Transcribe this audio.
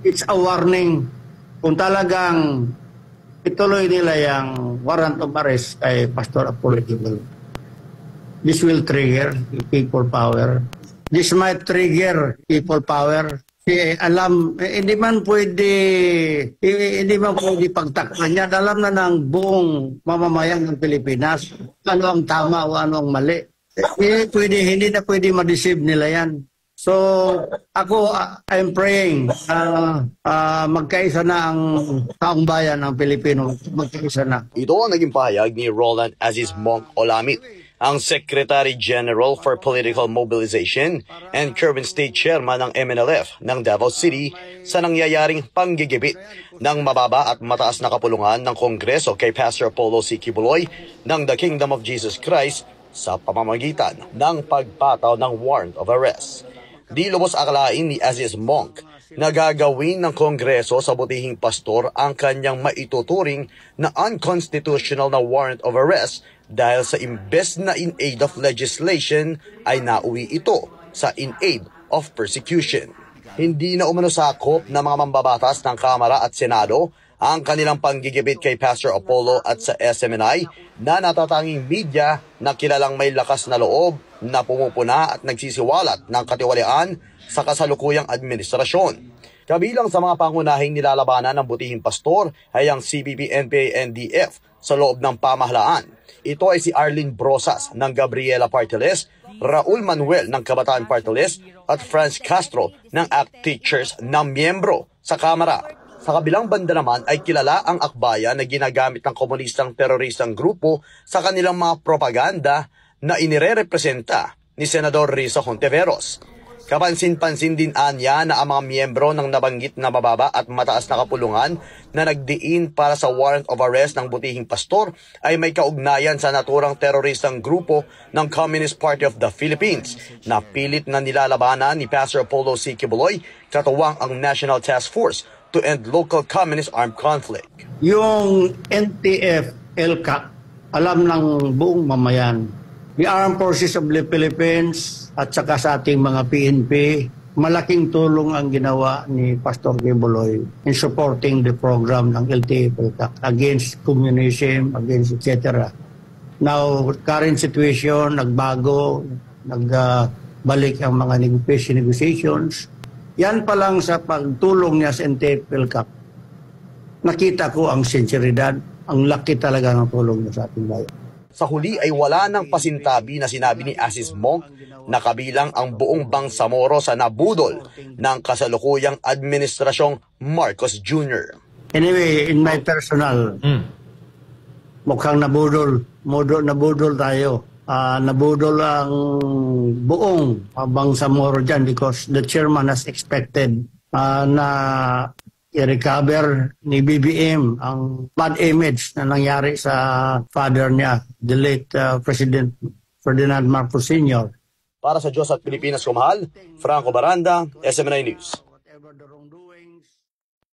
It's a warning kung talagang ituloy nila yung warrant of arrest kay Pastor Apollo Kibuloy. This will trigger people power. This might trigger people power. Hindi man pwede pagtakpan yan. Alam na ng buong mamamayan ng Pilipinas ano ang tama o ano ang mali. Hindi na pwede ma-deceive nila yan. So, ako, I'm praying magkaisa na ang taong bayan ng Pilipino. Magkaisa na. Ito ang naging pahayag ni Roland Aziz Monk Olamit, ang Secretary General for Political Mobilization and current State Chairman ng MNLF ng Davao City sa nangyayaring panggigipit ng mababa at mataas na kapulungan ng Kongreso kay Pastor Apollo C. Kibuloy ng The Kingdom of Jesus Christ sa pamamagitan ng pagpataw ng warrant of arrest. Di lubos akalain ni Aziz Monk na gagawin ng Kongreso sa butihing pastor ang kanyang maituturing na unconstitutional na warrant of arrest dahil sa imbes na in aid of legislation ay nauwi ito sa in aid of persecution. Hindi na umano sakop ng mga mambabatas ng Kamara at Senado ang kanilang panggigipit kay Pastor Apollo at sa SMNI na natatanging media na kilalang may lakas na loob na pumupuna at nagsisiwalat ng katiwalian sa kasalukuyang administrasyon. Kabilang sa mga pangunahing nilalabanan ng butihing pastor ay ang CPP, NPA, NDF sa loob ng pamahalaan. Ito ay si Arlene Brosas ng Gabriela Party List, Raul Manuel ng Kabataan Party List at Franz Castro ng ACT Teachers na miyembro sa Kamara. Sa kabilang banda naman ay kilala ang akbayan na ginagamit ng komunistang teroristang grupo sa kanilang mga propaganda na inirerepresenta ni Senador Risa Hontiveros. Kapansin-pansin din anya na ang mga miyembro ng nabanggit na mababa at mataas na kapulungan na nagdiin para sa warrant of arrest ng butihing pastor ay may kaugnayan sa naturang teroristang grupo ng Communist Party of the Philippines na pilit na nilalabanan ni Pastor Apollo C. Kibuloy, katuwang ang National Task Force to End Local Communist Armed Conflict. Yung NTF, LCAC, alam ng buong mamayan. The Armed Forces of the Philippines at saka sa ating mga PNP, malaking tulong ang ginawa ni Pastor Kibuloy in supporting the program ng LTF against communism, against etc. Now, current situation, nagbago, nagbalik ang mga negotiations. Yan pa lang sa pagtulong niya sa NTF-LCAC. Nakita ko ang sinseridad, ang laki talaga ng tulong niya sa ating bayan. Sa huli ay wala ng pasintabi na sinabi ni Aziz Monk na kabilang ang buong Bangsamoro sa nabudol ng kasalukuyang administrasyong Marcos Jr. Anyway, in my personal, mukhang nabudol tayo. Nabudol ang buong Bangsamoro dyan because the chairman has expected na i-recover ni BBM ang bad image na nangyari sa father niya, the late President Ferdinand Marcos Sr. Para sa Diyos at Pilipinas kumahal, Franco Baranda, SMNI News.